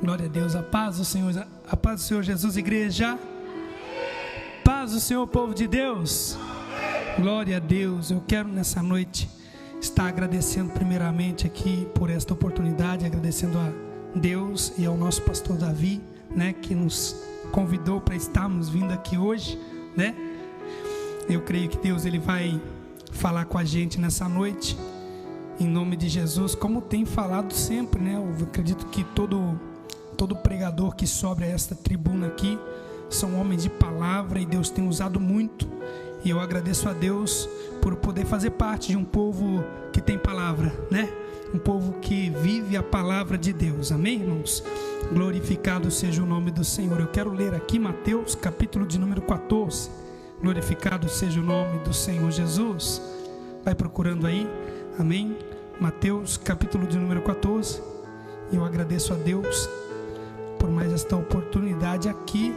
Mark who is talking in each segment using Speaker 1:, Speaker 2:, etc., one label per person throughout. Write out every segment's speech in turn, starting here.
Speaker 1: Glória a Deus, a paz do Senhor Jesus, igreja. Paz do Senhor, povo de Deus. Glória a Deus. Eu quero nessa noite estar agradecendo primeiramente aqui por esta oportunidade, agradecendo a Deus e ao nosso pastor Davi, né, que nos convidou para estarmos vindo aqui hoje, né? Eu creio que Deus ele vai falar com a gente nessa noite, em nome de Jesus, como tem falado sempre, né? Eu acredito que todo pregador que sobe a esta tribuna aqui são homens de palavra, e Deus tem usado muito, e eu agradeço a Deus por poder fazer parte de um povo que tem palavra, né? Um povo que vive a palavra de Deus, amém, irmãos? Glorificado seja o nome do Senhor. Eu quero ler aqui Mateus, capítulo de número 14. Glorificado seja o nome do Senhor Jesus. Vai procurando aí, amém? Mateus, capítulo de número 14. E eu agradeço a Deus por mais esta oportunidade aqui.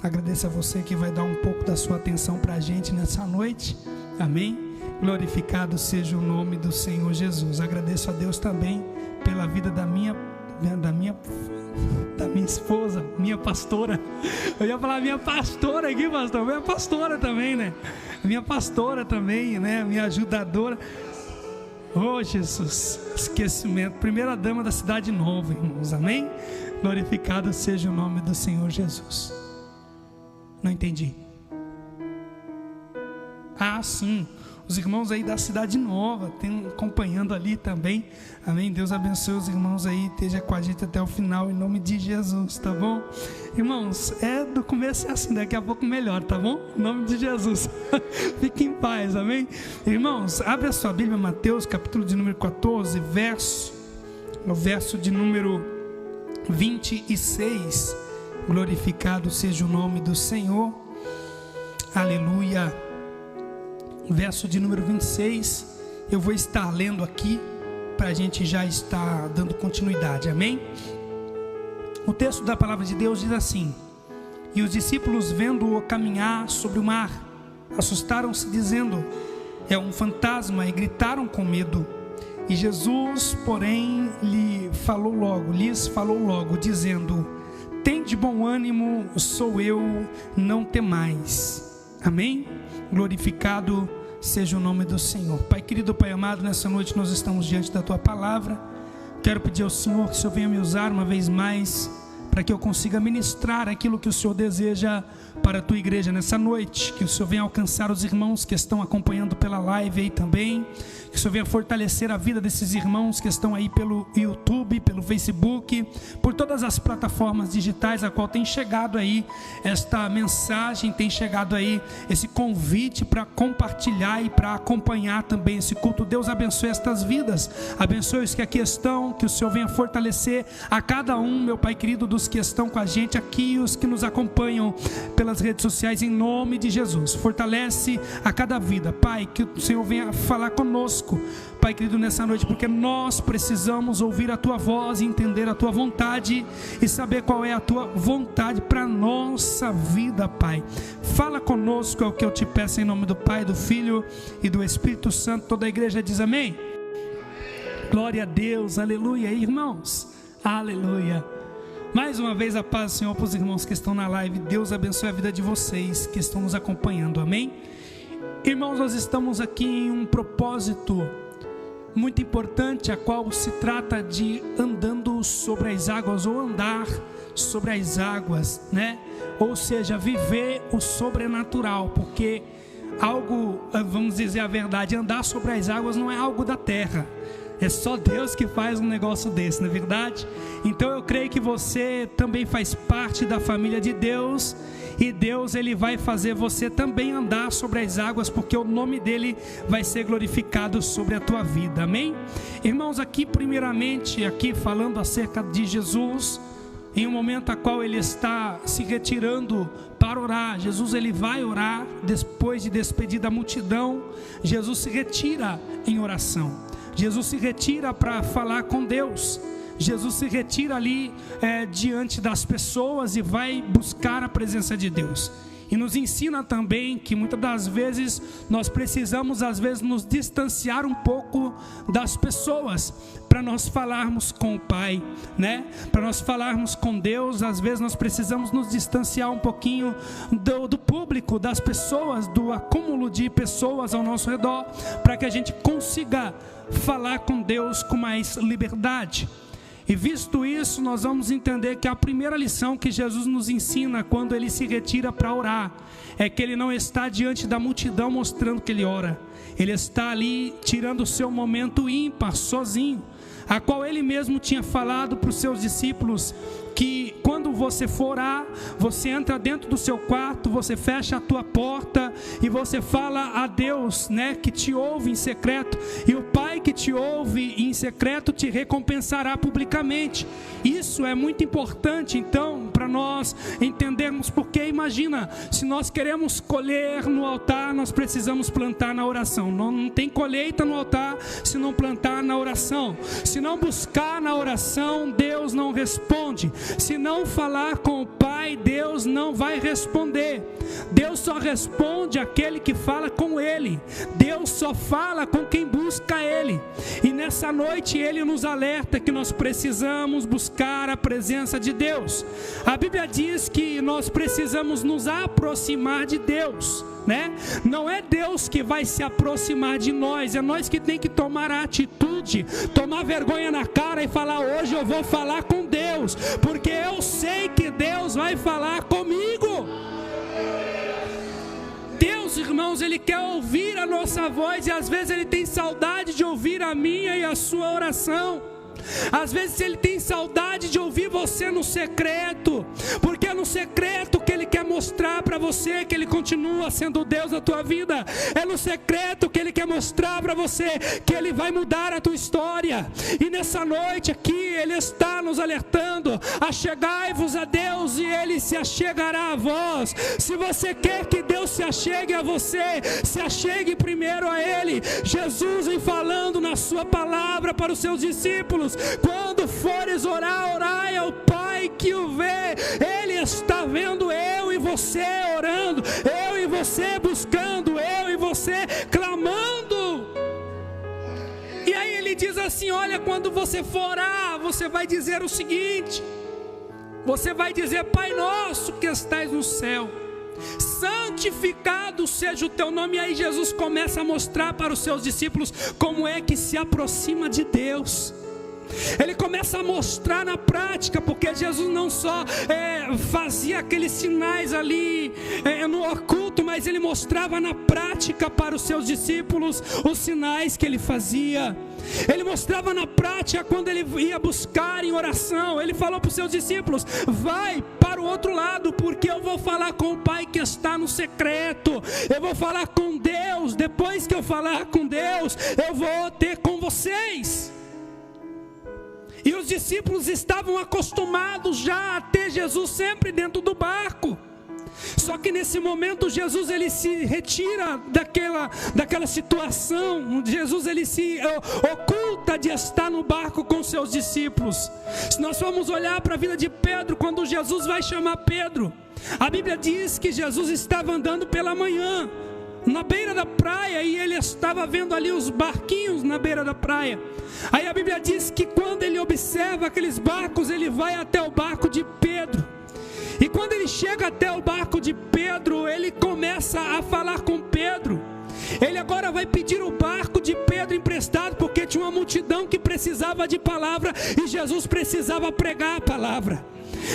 Speaker 1: Agradeço a você que vai dar um pouco da sua atenção para a gente nessa noite, amém? Glorificado seja o nome do Senhor Jesus. Agradeço a Deus também pela vida da minha esposa, minha pastora. Eu ia falar minha pastora aqui, pastor. Minha pastora também, né? Minha pastora também, né? Minha ajudadora. Oh, Jesus, esquecimento. Primeira dama da cidade nova, irmãos, amém? Glorificado seja o nome do Senhor Jesus. Não entendi. Ah, sim. Os irmãos aí da cidade nova, tem acompanhando ali também, amém? Deus abençoe os irmãos aí, esteja com a gente até o final, em nome de Jesus, tá bom? Irmãos, do começo é assim, daqui a pouco melhor, tá bom? Em nome de Jesus. Fique em paz, amém? Irmãos, abre a sua Bíblia, Mateus, capítulo de número 14, o verso de número 26. Glorificado seja o nome do Senhor, aleluia. Verso de número 26, eu vou estar lendo aqui, para a gente já estar dando continuidade, amém? O texto da palavra de Deus diz assim: e os discípulos, vendo-o caminhar sobre o mar, assustaram-se, dizendo: é um fantasma, e gritaram com medo. E Jesus, porém, lhes falou logo, dizendo: tende bom ânimo, sou eu, não temais. Amém? Glorificado seja o nome do Senhor. Pai querido, Pai amado, nessa noite nós estamos diante da Tua palavra. Quero pedir ao Senhor que o Senhor venha me usar uma vez mais, para que eu consiga ministrar aquilo que o Senhor deseja para a Tua igreja nessa noite. Que o Senhor venha alcançar os irmãos que estão acompanhando pela live aí também. Que o Senhor venha fortalecer a vida desses irmãos que estão aí pelo YouTube, pelo Facebook, por todas as plataformas digitais a qual tem chegado aí esta mensagem, tem chegado aí esse convite para compartilhar e para acompanhar também esse culto. Deus abençoe estas vidas, abençoe os que aqui estão, que o Senhor venha fortalecer a cada um, meu Pai querido, dos que estão com a gente aqui, os que nos acompanham pelas redes sociais, em nome de Jesus. Fortalece a cada vida, Pai, que o Senhor venha falar conosco, Pai querido, nessa noite, porque nós precisamos ouvir a Tua voz, entender a Tua vontade e saber qual é a Tua vontade para a nossa vida, Pai. Fala conosco, é o que eu te peço, em nome do Pai, do Filho e do Espírito Santo. Toda a igreja diz amém? Glória a Deus, aleluia, irmãos, aleluia. Mais uma vez a paz do Senhor para os irmãos que estão na live. Deus abençoe a vida de vocês que estão nos acompanhando, amém? Irmãos, nós estamos aqui em um propósito muito importante, a qual se trata de andando sobre as águas, ou andar sobre as águas, né? Ou seja, viver o sobrenatural, porque algo, vamos dizer a verdade, andar sobre as águas não é algo da terra. É só Deus que faz um negócio desse, não é verdade? Então eu creio que você também faz parte da família de Deus, e Deus ele vai fazer você também andar sobre as águas, porque o nome dele vai ser glorificado sobre a tua vida, amém? Irmãos, aqui primeiramente, aqui falando acerca de Jesus, em um momento a qual ele está se retirando para orar. Jesus ele vai orar, depois de despedir da multidão, Jesus se retira em oração. Jesus se retira para falar com Deus. Jesus se retira ali diante das pessoas e vai buscar a presença de Deus. E nos ensina também que muitas das vezes nós precisamos às vezes nos distanciar um pouco das pessoas para nós falarmos com o Pai, né? Para nós falarmos com Deus, às vezes nós precisamos nos distanciar um pouquinho do público, das pessoas, do acúmulo de pessoas ao nosso redor, para que a gente consiga falar com Deus com mais liberdade. E visto isso, nós vamos entender que a primeira lição que Jesus nos ensina quando Ele se retira para orar, é que Ele não está diante da multidão mostrando que Ele ora. Ele está ali tirando o seu momento ímpar, sozinho, a qual Ele mesmo tinha falado para os seus discípulos, que quando você for orar, você entra dentro do seu quarto, você fecha a tua porta e você fala a Deus, né, que te ouve em secreto, e o Pai que te ouve em secreto te recompensará publicamente. Isso é muito importante, então, para nós entendermos, porque imagina, se nós queremos colher no altar, nós precisamos plantar na oração. Não tem colheita no altar se não plantar na oração. Se não buscar na oração, Deus não responde. Se não falar com o Pai, Deus não vai responder. Deus só responde àquele que fala com Ele. Deus só fala com quem busca Ele. E nessa noite Ele nos alerta que nós precisamos buscar a presença de Deus. A Bíblia diz que nós precisamos nos aproximar de Deus, né? Não é Deus que vai se aproximar de nós, é nós que tem que tomar a atitude, tomar vergonha na cara e falar: hoje eu vou falar com Deus, porque eu sei que Deus vai falar comigo. Deus, irmãos, Ele quer ouvir a nossa voz, e às vezes Ele tem saudade de ouvir a minha e a sua oração. Às vezes Ele tem saudade de ouvir você no secreto, porque é no secreto que Ele quer mostrar para você que Ele continua sendo o Deus da tua vida. É no secreto que Ele quer mostrar para você que Ele vai mudar a tua história. E nessa noite aqui Ele está nos alertando: achegai-vos a Deus e Ele se achegará a vós. Se você quer que Deus se achegue a você, se achegue primeiro a Ele. Jesus vem falando na sua palavra para os seus discípulos: quando fores orar, orai ao Pai que o vê. Ele está vendo eu e você orando, eu e você buscando, eu e você clamando. E aí Ele diz assim: olha, quando você for orar, você vai dizer o seguinte, você vai dizer: Pai nosso que estais no céu, santificado seja o teu nome. E aí Jesus começa a mostrar para os seus discípulos como é que se aproxima de Deus. Ele começa a mostrar na prática, porque Jesus não só fazia aqueles sinais ali no oculto, mas Ele mostrava na prática para os seus discípulos os sinais que Ele fazia. Ele mostrava na prática quando Ele ia buscar em oração. Ele falou para os seus discípulos: vai para o outro lado, porque eu vou falar com o Pai que está no secreto. Eu vou falar com Deus. Depois que eu falar com Deus, eu vou ter com vocês. E os discípulos estavam acostumados já a ter Jesus sempre dentro do barco. Só que nesse momento Jesus ele se retira daquela situação. Jesus ele se oculta de estar no barco com seus discípulos. Se nós formos olhar para a vida de Pedro, quando Jesus vai chamar Pedro, a Bíblia diz que Jesus estava andando pela manhã na beira da praia, e ele estava vendo ali os barquinhos na beira da praia. Aí a Bíblia diz que quando ele observa aqueles barcos, ele vai até o barco de Pedro. E quando ele chega até o barco de Pedro, ele começa a falar com Pedro. Ele agora vai pedir o barco de Pedro emprestado, porque tinha uma multidão que precisava de palavra, e Jesus precisava pregar a palavra.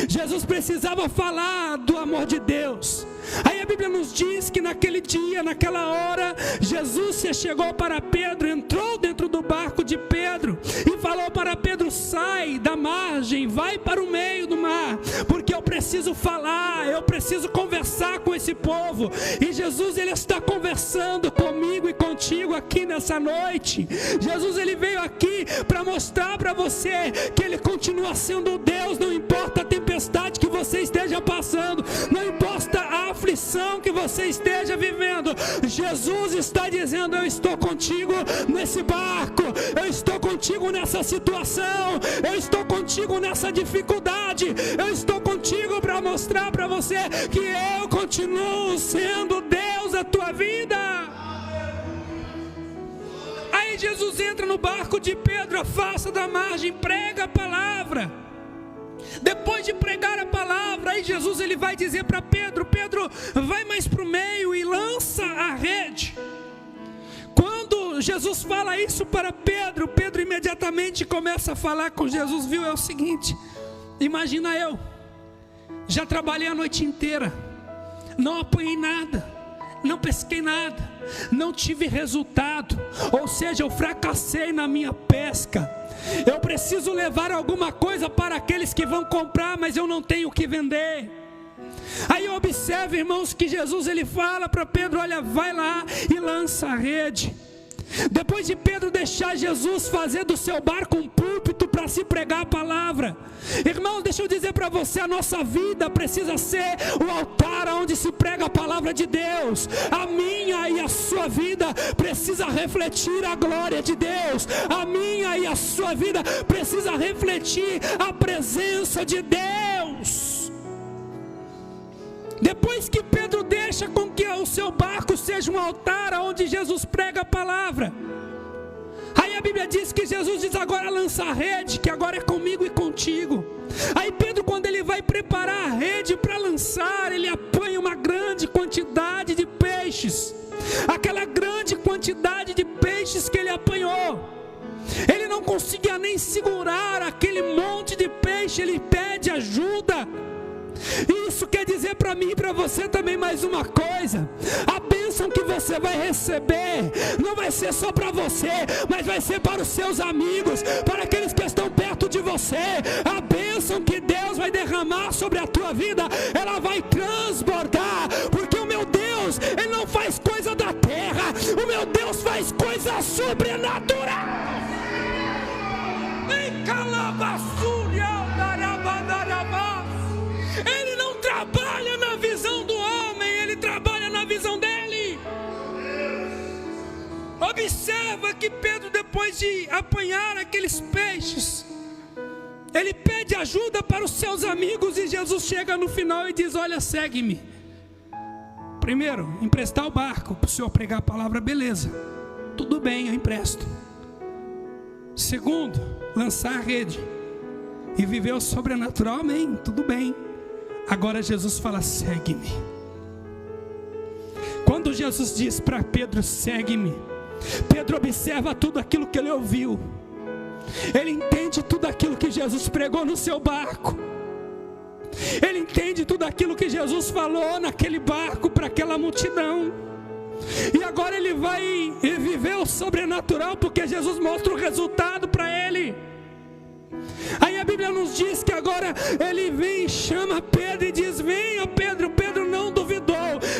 Speaker 1: Jesus precisava falar do amor de Deus. Aí a Bíblia nos diz que naquele dia, naquela hora, Jesus se chegou para Pedro, entrou dentro do barco de Pedro e falou para Pedro: sai da margem, vai para o meio do mar, porque eu preciso falar, eu preciso conversar com esse povo. E Jesus ele está conversando comigo e contigo contigo aqui nessa noite. Jesus, ele veio aqui para mostrar para você que ele continua sendo Deus, não importa a tempestade que você esteja passando, não importa a aflição que você esteja vivendo. Jesus está dizendo: eu estou contigo nesse barco, eu estou contigo nessa situação, eu estou contigo nessa dificuldade, eu estou contigo para mostrar para você que eu continuo sendo Deus da tua vida. Aí Jesus entra no barco de Pedro, afasta da margem, prega a palavra. Depois de pregar a palavra, aí Jesus ele vai dizer para Pedro: Pedro, vai mais para o meio e lança a rede. Quando Jesus fala isso para Pedro, Pedro imediatamente começa a falar com Jesus, viu? É o seguinte, imagina eu, já trabalhei a noite inteira, não apanhei nada, não pesquei nada, não tive resultado, ou seja, eu fracassei na minha pesca. Eu preciso levar alguma coisa para aqueles que vão comprar, mas eu não tenho o que vender. Aí observe, irmãos, que Jesus ele fala para Pedro: olha, vai lá e lança a rede. Depois de Pedro deixar Jesus fazer do seu barco um púlpito para se pregar a palavra, irmãos, deixa eu dizer para você, a nossa vida precisa ser o altar onde se prega a palavra de Deus. A minha e a sua vida precisa refletir a glória de Deus. A minha e a sua vida precisa refletir a presença de Deus. Depois que Pedro deixa com que o seu barco seja um altar onde Jesus prega a palavra, aí a Bíblia diz que Jesus diz: agora lança a rede, que agora é comigo e contigo. Aí Pedro, quando ele vai preparar a rede para lançar, ele apanha uma grande quantidade de peixes. Aquela grande quantidade de peixes que ele apanhou, ele não conseguia nem segurar aquele monte de peixe, ele pede ajuda. Isso quer dizer para mim e para você também mais uma coisa: a bênção que você vai receber não vai ser só para você, mas vai ser para os seus amigos, para aqueles que estão perto de você. A bênção que Deus vai derramar sobre a tua vida, ela vai transbordar, porque o meu Deus, ele não faz coisa da terra, o meu Deus faz coisa sobrenatural. Em calabaçúria, ele não trabalha na visão do homem, ele trabalha na visão dele. Observa que Pedro, depois de apanhar aqueles peixes, ele pede ajuda para os seus amigos, e Jesus chega no final e diz: olha, segue-me. Primeiro, emprestar o barco para o senhor pregar a palavra, beleza, tudo bem, eu empresto. Segundo, lançar a rede e viver o sobrenatural, amém, tudo bem. Agora Jesus fala: segue-me. Quando Jesus diz para Pedro: segue-me, Pedro observa tudo aquilo que ele ouviu. Ele entende tudo aquilo que Jesus pregou no seu barco. Ele entende tudo aquilo que Jesus falou naquele barco para aquela multidão. E agora ele vai viver o sobrenatural, porque Jesus mostra o resultado para ele. Aí a Bíblia nos diz que agora ele vem, chama Pedro e diz: venha Pedro. Pedro não duvidou,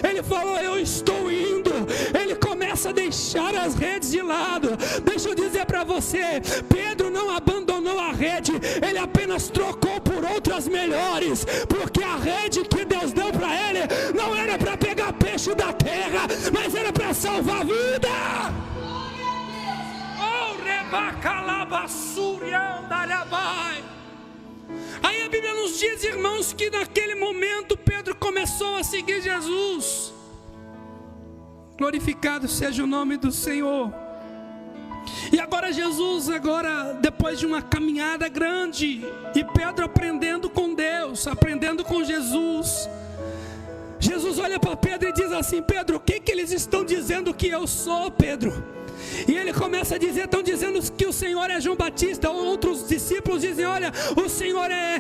Speaker 1: ele falou: eu estou indo. Ele começa a deixar as redes de lado. Deixa eu dizer para você, Pedro não abandonou a rede, ele apenas trocou por outras melhores, porque a rede que Deus deu para ele não era para pegar peixe da terra, mas era para salvar vida. Aí a Bíblia nos diz, irmãos, que naquele momento Pedro começou a seguir Jesus. Glorificado seja o nome do Senhor. E agora Jesus, depois de uma caminhada grande, e Pedro aprendendo com Deus, aprendendo com Jesus, Jesus olha para Pedro e diz assim: Pedro, o que eles estão dizendo que eu sou, Pedro? E ele começa a dizer: estão dizendo que o Senhor é João Batista. Outros discípulos dizem: olha, o Senhor é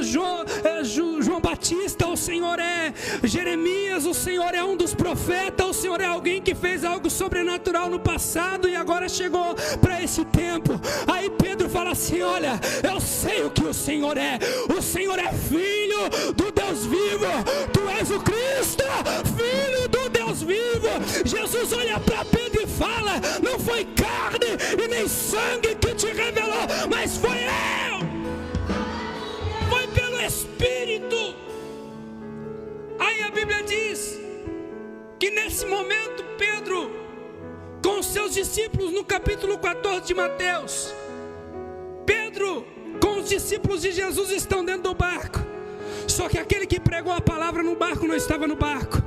Speaker 1: João Batista, o Senhor é Jeremias, o Senhor é um dos profetas, o Senhor é alguém que fez algo sobrenatural no passado e agora chegou para esse tempo. Aí Pedro fala assim: olha, eu sei o que o Senhor é Filho do Deus vivo, tu és o Cristo, Filho do Deus Deus vivo. Jesus olha para Pedro e fala: não foi carne e nem sangue que te revelou, mas foi eu. Foi pelo Espírito. Aí a Bíblia diz que nesse momento Pedro, com os seus discípulos, no capítulo 14 de Mateus, Pedro com os discípulos de Jesus estão dentro do barco. Só que aquele que pregou a palavra no barco não estava no barco.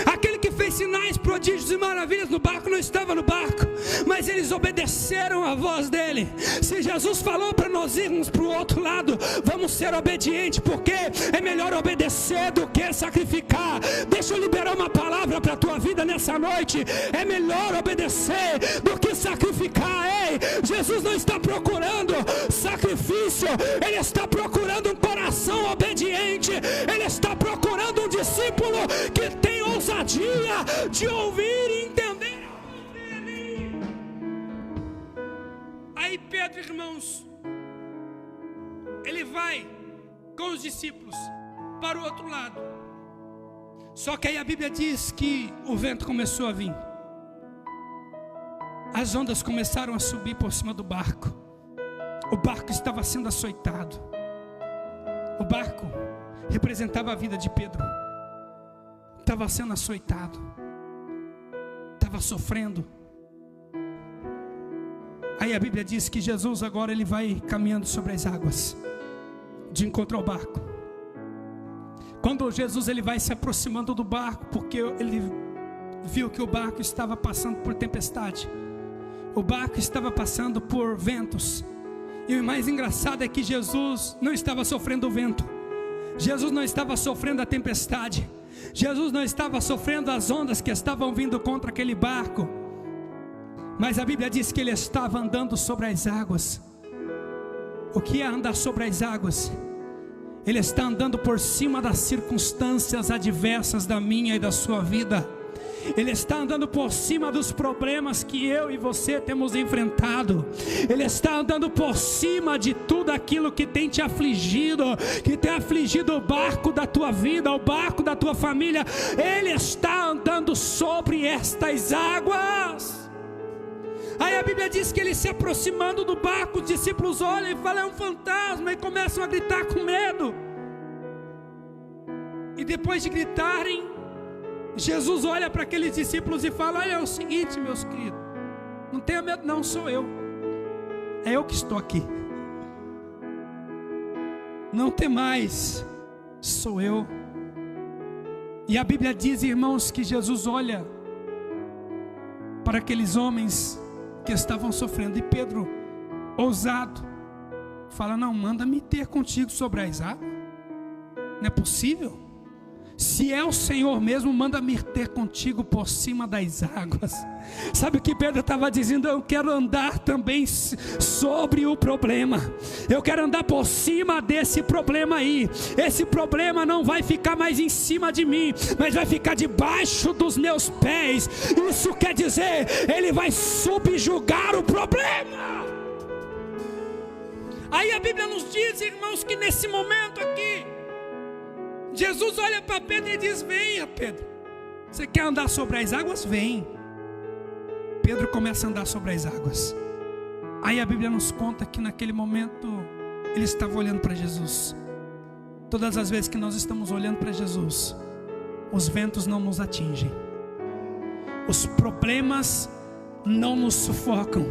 Speaker 1: Aquele que fez sinais, prodígios e maravilhas no barco não estava no barco, mas eles obedeceram a voz dele. Se Jesus falou para nós irmos para o outro lado, vamos ser obedientes, porque é melhor obedecer do que sacrificar. Deixa eu liberar uma palavra para a tua vida nessa noite. É melhor obedecer do que sacrificar. Ei, Jesus não está procurando sacrifício, Ele está procurando um coração obediente. Ele está procurando um discípulo que tem ousadia de ouvir e entender a voz dele. Aí Pedro, irmãos, ele vai com os discípulos para o outro lado. Só que aí a Bíblia diz que o vento começou a vir. As ondas começaram a subir por cima do barco. O barco estava sendo açoitado. O barco representava a vida de Pedro. Estava sendo açoitado, estava sofrendo. Aí a Bíblia diz que Jesus agora ele vai caminhando sobre as águas, de encontro ao barco. Quando Jesus ele vai se aproximando do barco, porque ele viu que o barco estava passando por tempestade, o barco estava passando por ventos. E o mais engraçado é que Jesus não estava sofrendo o vento, Jesus não estava sofrendo a tempestade, Jesus não estava sofrendo as ondas que estavam vindo contra aquele barco, mas a Bíblia diz que ele estava andando sobre as águas. O que é andar sobre as águas? Ele está andando por cima das circunstâncias adversas da minha e da sua vida. Ele está andando por cima dos problemas que eu e você temos enfrentado. Ele está andando por cima de tudo aquilo que tem te afligido, que tem afligido o barco da tua vida, o barco da tua família. Ele está andando sobre estas águas. Aí a Bíblia diz que ele se aproximando do barco, os discípulos olham e falam: é um fantasma, e começam a gritar com medo. E depois de gritarem, Jesus olha para aqueles discípulos e fala: olha, é o seguinte, meus queridos, não tenha medo não, sou eu. É eu que estou aqui. Não tem mais, sou eu. E a Bíblia diz, irmãos, que Jesus olha para aqueles homens que estavam sofrendo. E Pedro, ousado, fala: não, manda-me ter contigo sobre as águas. Não é possível? Se é o Senhor mesmo, manda-me ter contigo por cima das águas. Sabe o que Pedro estava dizendo? Eu quero andar também sobre o problema. Eu quero andar por cima desse problema aí. Esse problema não vai ficar mais em cima de mim, mas vai ficar debaixo dos meus pés. Isso quer dizer, ele vai subjugar o problema. Aí a Bíblia nos diz, irmãos, que nesse momento aqui, Jesus olha para Pedro e diz: venha, Pedro, você quer andar sobre as águas? Vem. Pedro começa a andar sobre as águas. Aí a Bíblia nos conta que naquele momento ele estava olhando para Jesus. Todas as vezes que nós estamos olhando para Jesus, os ventos não nos atingem, os problemas não nos sufocam.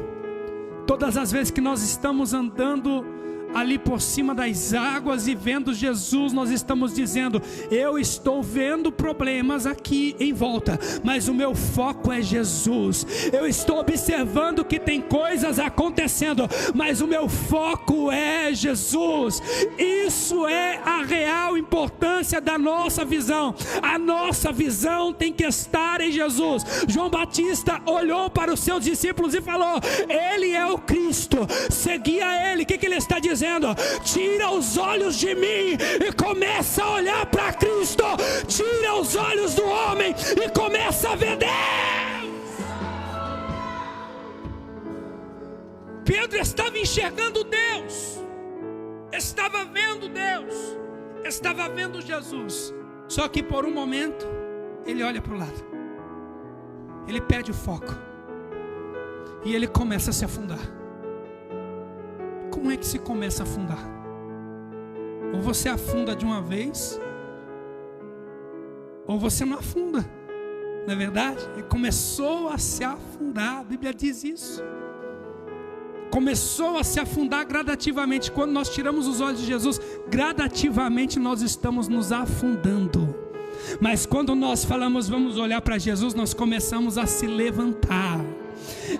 Speaker 1: Todas as vezes que nós estamos andando ali por cima das águas e vendo Jesus, nós estamos dizendo: eu estou vendo problemas aqui em volta, mas o meu foco é Jesus. Eu estou observando que tem coisas acontecendo, mas o meu foco é Jesus. Isso é a real importância da nossa visão. A nossa visão tem que estar em Jesus. João Batista olhou para os seus discípulos e falou: ele é o Cristo, seguia ele. O que ele está dizendo? Tira os olhos de mim e começa a olhar para Cristo. Tira os olhos do homem e começa a ver Deus. Pedro estava enxergando Deus, estava vendo Deus, estava vendo Jesus. Só que por um momento ele olha para o lado. ele perde o foco. E ele começa a se afundar. Como é que se começa a afundar? Ou você afunda de uma vez, ou você não afunda. Não é verdade? Ele começou a se afundar, a Bíblia diz isso. Começou a se afundar gradativamente. Quando nós tiramos os olhos de Jesus, gradativamente nós estamos nos afundando. Mas quando nós falamos, vamos olhar para Jesus, nós começamos a se levantar.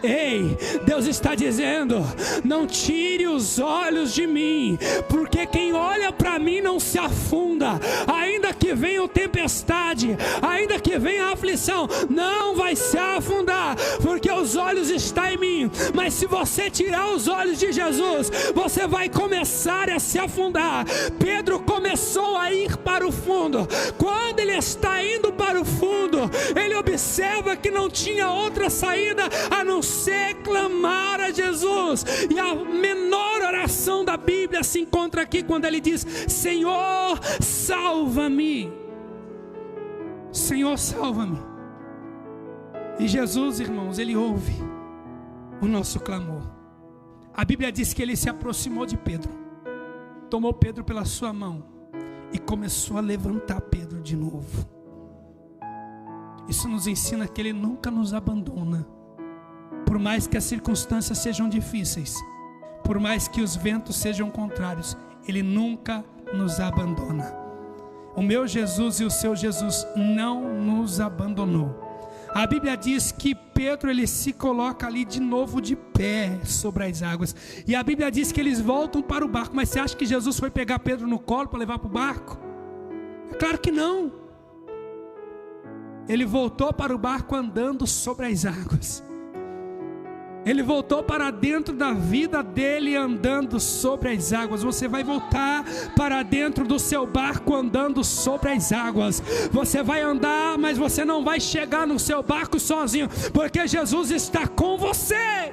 Speaker 1: Ei, Deus está dizendo: não tire os olhos de mim, porque quem olha para mim não se afunda. Ainda que venha tempestade, ainda que venha aflição, não vai se afundar, porque os olhos estão em mim. Mas se você tirar os olhos de Jesus, você vai começar a se afundar. Pedro começou a ir para o fundo. Quando ele está indo para o fundo, ele observa que não tinha outra saída a não ser clamar a Jesus. E a menor oração da Bíblia se encontra aqui quando ele diz: Senhor, salva-me. Senhor, salva-me. E Jesus, irmãos, ele ouve o nosso clamor. A Bíblia diz que ele se aproximou de Pedro, tomou Pedro pela sua mão e começou a levantar Pedro de novo. Isso nos ensina que ele nunca nos abandona. Por mais que as circunstâncias sejam difíceis, por mais que os ventos sejam contrários, ele nunca nos abandona. O meu Jesus e o seu Jesus não nos abandonou. A Bíblia diz que Pedro, ele se coloca ali de novo de pé sobre as águas. E a Bíblia diz que eles voltam para o barco. Mas você acha que Jesus foi pegar Pedro no colo para levar para o barco? É claro que não. Ele voltou para o barco andando sobre as águas. Ele voltou para dentro da vida dele andando sobre as águas. Você vai voltar para dentro do seu barco andando sobre as águas. Você vai andar, mas você não vai chegar no seu barco sozinho, porque Jesus está com você.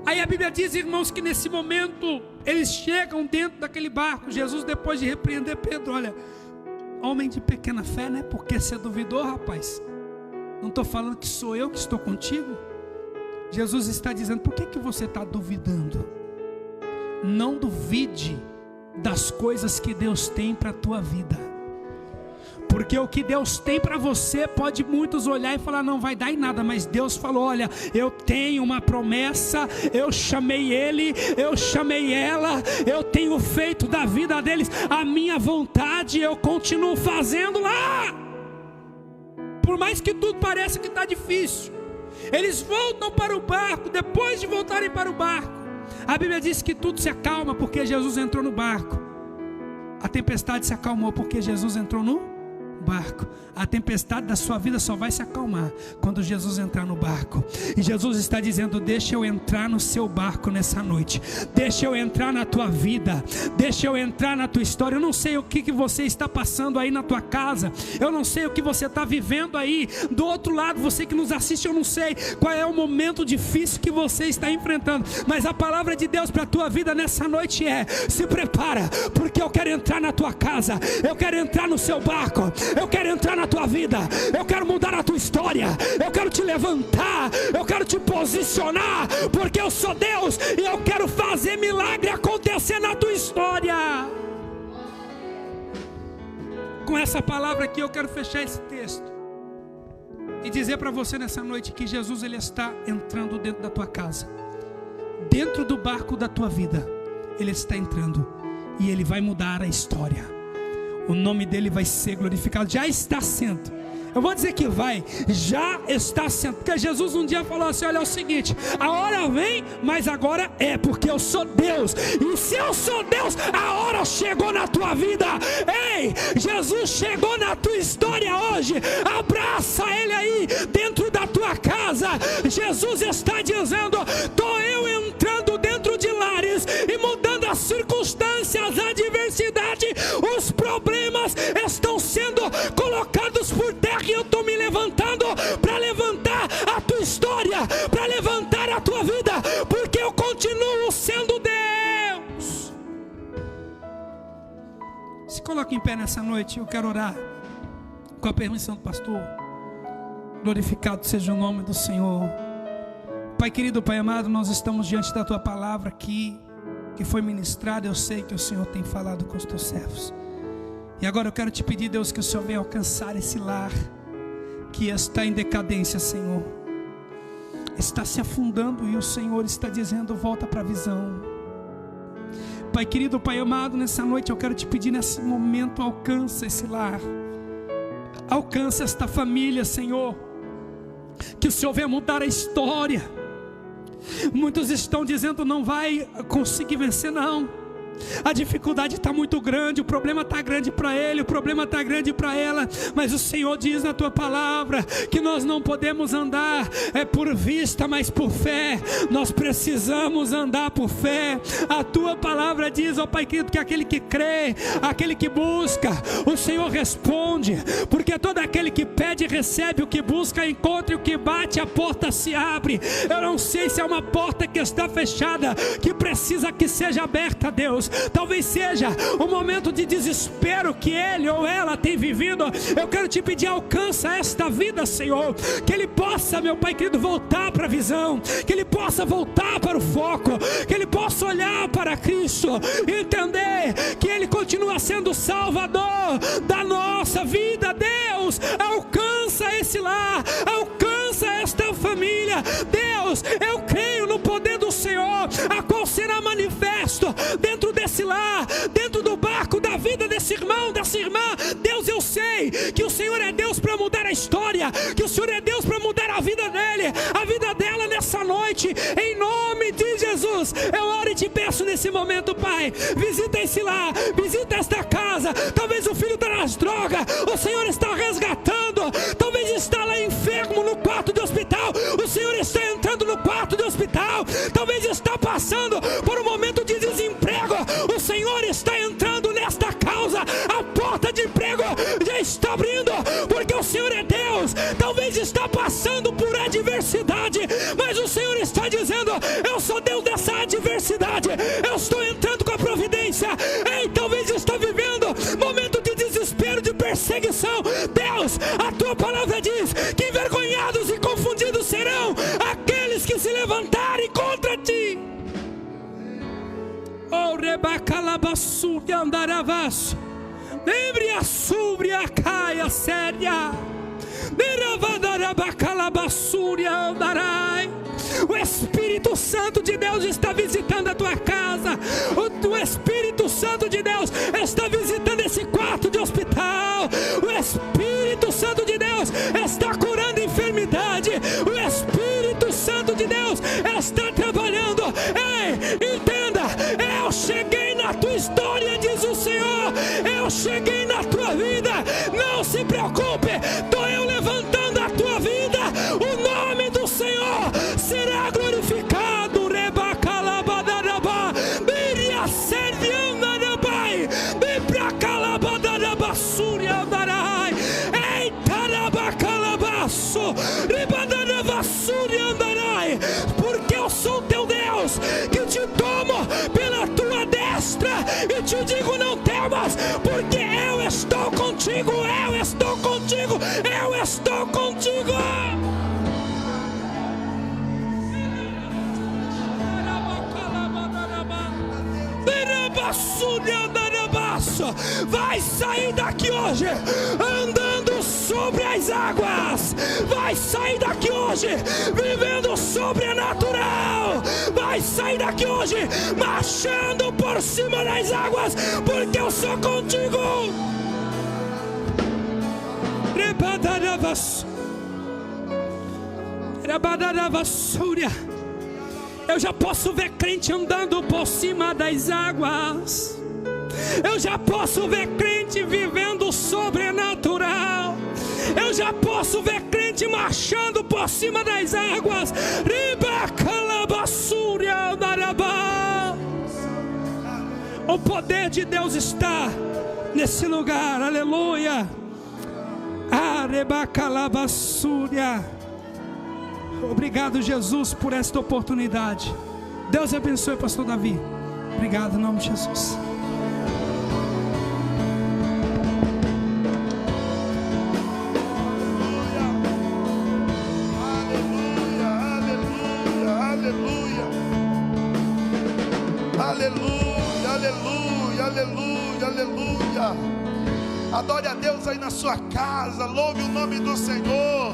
Speaker 1: Aí a Bíblia diz, irmãos, que nesse momento eles chegam dentro daquele barco. Jesus, depois de repreender Pedro: olha, homem de pequena fé, né? Porque você duvidou, rapaz? Não estou falando que sou eu que estou contigo? Jesus está dizendo: por que você está duvidando? Não duvide das coisas que Deus tem para a tua vida, porque o que Deus tem para você, pode muitos olhar e falar: não vai dar em nada. Mas Deus falou: olha, eu tenho uma promessa, eu chamei ele, eu chamei ela, eu tenho feito da vida deles a minha vontade, eu continuo fazendo lá. Por mais que tudo pareça que está difícil, eles voltam para o barco. Depois de voltarem para o barco, a Bíblia diz que tudo se acalma porque Jesus entrou no barco. A tempestade se acalmou porque Jesus entrou no barco. A tempestade da sua vida só vai se acalmar quando Jesus entrar no barco. E Jesus está dizendo: deixa eu entrar no seu barco nessa noite, deixa eu entrar na tua vida, deixa eu entrar na tua história. Eu não sei o que você está passando aí na tua casa, eu não sei o que você está vivendo aí do outro lado, você que nos assiste, eu não sei qual é o momento difícil que você está enfrentando, mas a palavra de Deus para a tua vida nessa noite é: se prepara, porque eu quero entrar na tua casa, eu quero entrar no seu barco, eu quero entrar na tua vida, eu quero mudar a tua história, eu quero te levantar, eu quero te posicionar, porque eu sou Deus e eu quero fazer milagre acontecer na tua história. Com essa palavra aqui eu quero fechar esse texto e dizer para você nessa noite que Jesus, ele está entrando dentro da tua casa, dentro do barco da tua vida. Ele está entrando e ele vai mudar a história. O nome dele vai ser glorificado. Já está sendo. Eu vou dizer que vai. Já está sendo. Porque Jesus um dia falou assim: olha, é o seguinte, a hora vem, mas agora é, porque eu sou Deus. E se eu sou Deus, a hora chegou na tua vida. Ei, Jesus chegou na tua história hoje. Abraça ele aí dentro da tua casa. Jesus está dizendo: estou eu entrando dentro de lares e mudando as circunstâncias, a adversidade, os problemas estão sendo colocados por terra, e eu estou me levantando para levantar a tua história, para levantar a tua vida, porque eu continuo sendo Deus. Se coloque em pé nessa noite. Eu quero orar com a permissão do pastor. Glorificado seja o nome do Senhor. Pai querido, Pai amado, nós estamos diante da Tua palavra aqui, que foi ministrada. Eu sei que o Senhor tem falado com os Teus servos. E agora eu quero te pedir, Deus, que o Senhor venha alcançar esse lar que está em decadência, Senhor. Está se afundando e o Senhor está dizendo: volta para a visão. Pai querido, Pai amado, nessa noite eu quero te pedir, nesse momento, alcança esse lar. Alcança esta família, Senhor. Que o Senhor venha mudar a história. Muitos estão dizendo: não vai conseguir vencer, não. A dificuldade está muito grande, o problema está grande para ele, o problema está grande para ela. Mas o Senhor diz na Tua palavra que nós não podemos andar por vista, mas por fé. Nós precisamos andar por fé. A Tua palavra diz, ó Pai querido, que aquele que crê, aquele que busca, o Senhor responde. Porque todo aquele que pede recebe, o que busca encontra, e o que bate a porta se abre. Eu não sei se é uma porta que está fechada, que precisa que seja aberta, Deus. Talvez seja um momento de desespero que ele ou ela tem vivido. Eu quero te pedir, alcança esta vida, Senhor. Que ele possa, meu Pai querido, voltar para a visão. Que ele possa voltar para o foco. Que ele possa olhar para Cristo e entender que ele continua sendo o Salvador da nossa vida. Deus, alcança esse lar, alcança esta família. Deus, eu creio no poder do Senhor, a qual será manifesto dentro desse lar, dentro do barco da vida desse irmão, dessa irmã. Deus, eu sei que o Senhor é Deus para mudar a história, que o Senhor é Deus para mudar a vida dele, a vida dela nessa noite, em nome de Jesus. Eu oro e te peço nesse momento, Pai, visita esse lar, visita esta casa. Talvez o filho está nas drogas, o Senhor está resgatando. Talvez está lá enfermo no quarto de hospital, o Senhor está entrando no quarto de hospital. Talvez está passando por um momento de desemprego, o Senhor está entrando nesta causa. A porta de emprego já está abrindo, porque o Senhor é Deus. Talvez está passando por adversidade, mas o Senhor está dizendo: eu sou Deus dessa adversidade, eu estou entrando com a providência. Ei, talvez está vivendo momento de desespero, de perseguição. Deus, a Tua palavra diz que envergonhados e confundidos serão aqueles que se levantarem contra Ti. Oh, rebacalabassúria andaravas, lembre a súbria caia séria, neravadarabacalavasúria andarai. O Espírito Santo de Deus está visitando a tua casa. O Espírito Santo de Deus está visitando esse quarto de hospital. O Espírito Santo de Deus está curando enfermidade. O Espírito Santo de Deus está trabalhando. Ei, entenda, eu cheguei na tua história, diz o Senhor. Eu cheguei na tua vida. Não se preocupe, estou eu levantando a tua vida. O nome do Senhor será glorificado. Rebacalabadarabá, biria serviandarabai, bibracalabadarabassuriandarai, eitarabacalabaço, ribadarabasuriandarai. Porque eu sou teu Deus, que te tomo pela tua destra e te digo: não temas, porque eu estou contigo, eu estou contigo, eu estou contigo. Vai sair daqui hoje andando sobre as águas. Vai sair daqui hoje vivendo sobrenatural. Vai sair daqui hoje marchando por cima das águas, porque eu sou contigo. Eu já posso ver crente andando por cima das águas. Eu já posso ver crente vivendo sobrenatural. Eu já posso ver crente marchando por cima das águas. O poder de Deus está nesse lugar, aleluia. Obrigado, Jesus, por esta oportunidade. Deus abençoe, pastor Davi. Obrigado, em nome de Jesus.
Speaker 2: Aleluia, aleluia, aleluia, aleluia. Adore a Deus aí na sua casa, louve o nome do Senhor,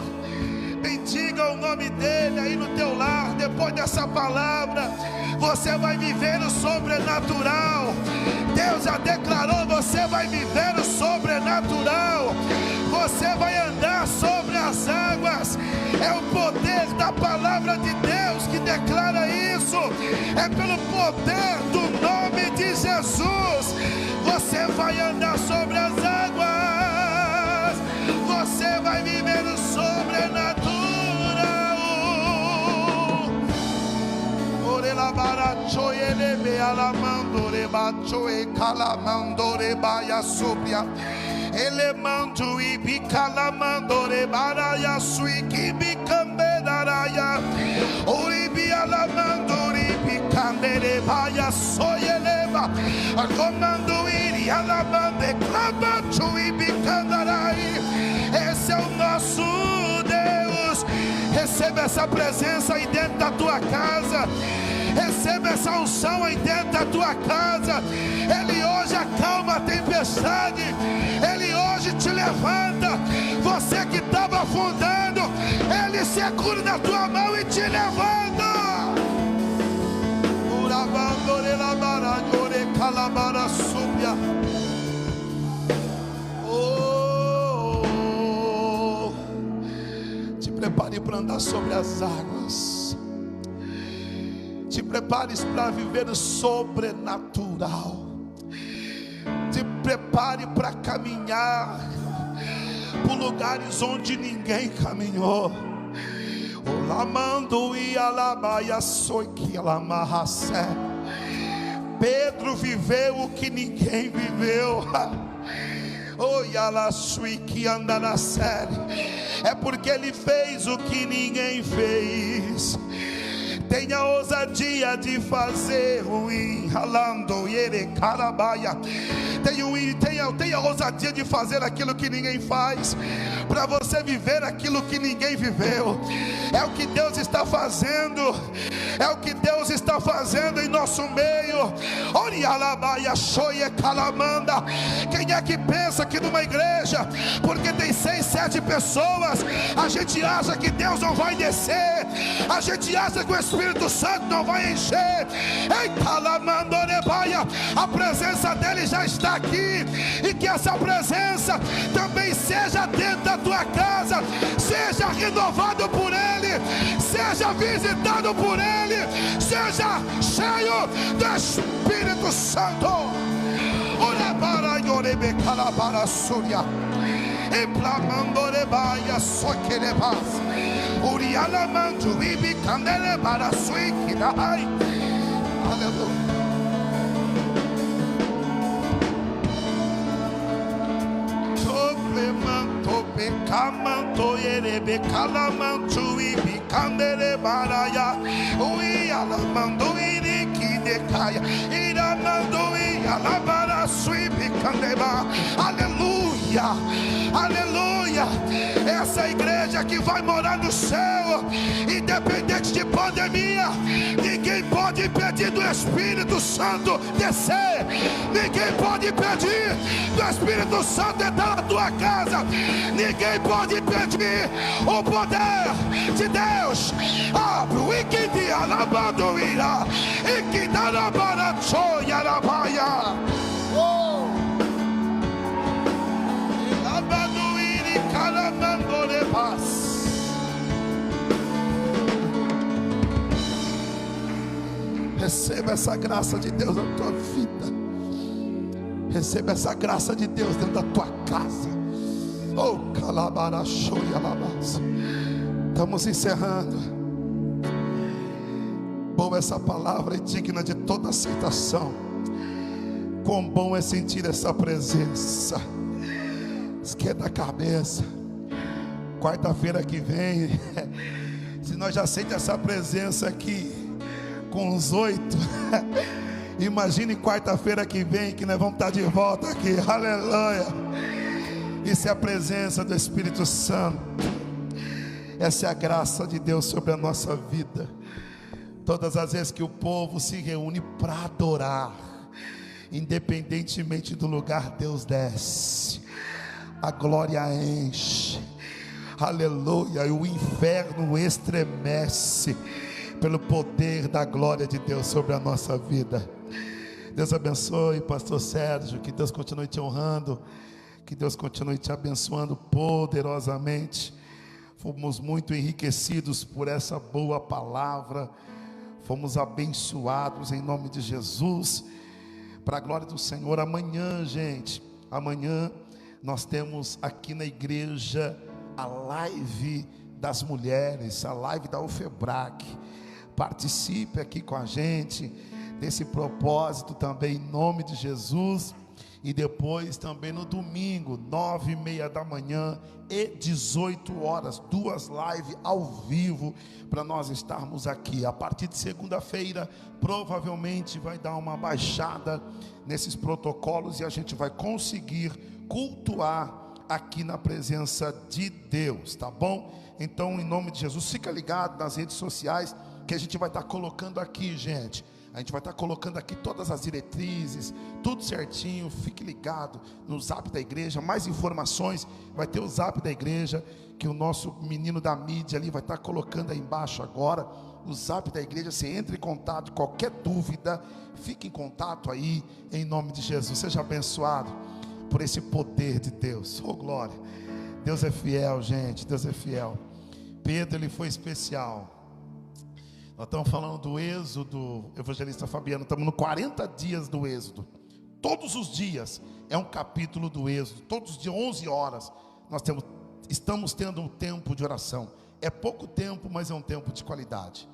Speaker 2: bendiga o nome dele aí no teu lar. Depois dessa palavra, você vai viver o sobrenatural. Deus já declarou, você vai viver o sobrenatural. Você vai andar sobre as águas. É o poder da palavra de Deus que declara isso. É pelo poder do nome de Jesus. Você vai andar sobre as águas. Você vai viver o sobrenatural. Orela baracho elebe alamando rebacho e calamando rebaya sobria. Elemando e bicalamando rebaraya suiki bicamberaraya. Uribi alamando ribicambere baya soyeleba. Comando iri alamande clamacho e bicandarai. Esse é o nosso Deus. Receba essa presença aí dentro da tua casa. Receba essa unção aí dentro da tua casa. Ele hoje acalma a tempestade. Ele hoje te levanta. Você que estava afundando, Ele segura na tua mão e te levanta. Te prepare para andar sobre as águas. Te prepares para viver o sobrenatural. Te prepare para caminhar por lugares onde ninguém caminhou. Pedro viveu o que ninguém viveu. É porque ele fez o que ninguém fez. Tenha ousadia de fazer ruim. Tenha ousadia de fazer aquilo que ninguém faz, para você viver aquilo que ninguém viveu. É o que Deus está fazendo. É o que Deus está fazendo em nosso meio. Quem é que pensa que numa igreja, porque tem 6, 7 pessoas, a gente acha que Deus não vai descer? A gente acha que o Espírito Santo não vai encher? A presença dele já está aqui. E que essa presença também seja dentro da tua casa. Seja renovado por ele. Seja visitado por ele. Seja cheio do Espírito Santo. Aleluia. Becamanto yerebe calamanto e bicandere baraya. Ui alamando iriki decaia. Iramando e alabara sui bicandeba. Aleluia, aleluia. Essa igreja que vai morar no céu, independente de pandemia. Ninguém pode impedir do Espírito Santo descer. Ninguém pode impedir do Espírito Santo entrar na tua casa. Ninguém pode impedir o poder de Deus. Abre o Ikidi alabando irá. Ikidarabara choyarabaia. Alabando iri calamando de paz. Receba essa graça de Deus na tua vida. Receba essa graça de Deus dentro da tua casa. Oh, calabaracho e alabás. Estamos encerrando. Boa essa palavra e digna de toda aceitação. Quão bom é sentir essa presença. Esquenta a cabeça. Quarta-feira que vem, se nós já sentimos essa presença aqui com os 8, imagine quarta-feira que vem, que nós vamos estar de volta aqui. Aleluia. Isso é a presença do Espírito Santo. Essa é a graça de Deus sobre a nossa vida. Todas as vezes que o povo se reúne para adorar, independentemente do lugar, Deus desce, a glória enche, aleluia, e o inferno estremece pelo poder da glória de Deus sobre a nossa vida. Deus abençoe, pastor Sérgio, que Deus continue te honrando, que Deus continue te abençoando poderosamente. Fomos muito enriquecidos por essa boa palavra, fomos abençoados em nome de Jesus, para a glória do Senhor. Amanhã, gente, amanhã nós temos aqui na igreja a live das mulheres, a live da UFEBRAC. Participe aqui com a gente desse propósito também, em nome de Jesus. E depois também no domingo, 9h30 da manhã e 18 horas, 2 lives ao vivo, para nós estarmos aqui. A partir de segunda-feira, provavelmente vai dar uma baixada nesses protocolos e a gente vai conseguir cultuar aqui na presença de Deus, tá bom? Então, em nome de Jesus, fica ligado nas redes sociais, que a gente vai estar colocando aqui, gente. A gente vai estar colocando aqui todas as diretrizes, tudo certinho. Fique ligado no zap da igreja. Mais informações, vai ter o zap da igreja, que o nosso menino da mídia ali vai estar colocando aí embaixo agora. O zap da igreja, você entra em contato, qualquer dúvida, fique em contato aí, em nome de Jesus. Seja abençoado por esse poder de Deus. Oh glória, Deus é fiel, gente, Deus é fiel. Pedro, ele foi especial. Nós estamos falando do êxodo, evangelista Fabiano, estamos no 40 dias do êxodo. Todos os dias é um capítulo do êxodo. Todos os dias, 11 horas, estamos tendo um tempo de oração. É pouco tempo, mas é um tempo de qualidade.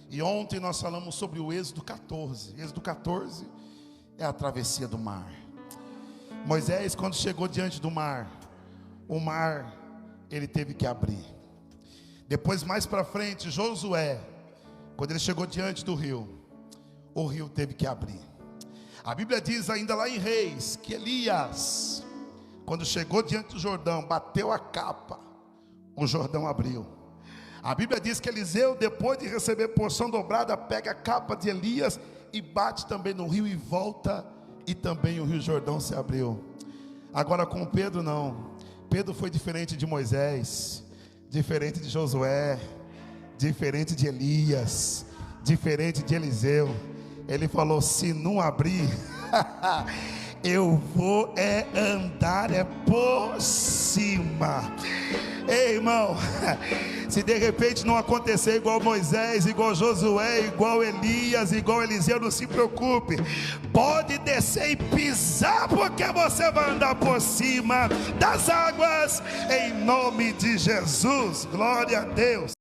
Speaker 2: E ontem nós falamos sobre o êxodo 14. Êxodo 14 é a travessia do mar. Moisés, quando chegou diante do mar, o mar, ele teve que abrir. Depois, mais para frente, Josué, quando ele chegou diante do rio, o rio teve que abrir. A Bíblia diz ainda lá em Reis, que Elias, quando chegou diante do Jordão, bateu a capa, o Jordão abriu. A Bíblia diz que Eliseu, depois de receber porção dobrada, pega a capa de Elias e bate também no rio e volta, e também o rio Jordão se abriu. Agora com Pedro não. Pedro foi diferente de Moisés, diferente de Josué, diferente de Elias, diferente de Eliseu. Ele falou: se não abrir, eu vou andar por cima. Ei, irmão, se de repente não acontecer igual Moisés, igual Josué, igual Elias, igual Eliseu, não se preocupe, pode descer e pisar, porque você vai andar por cima das águas, em nome de Jesus. Glória a Deus.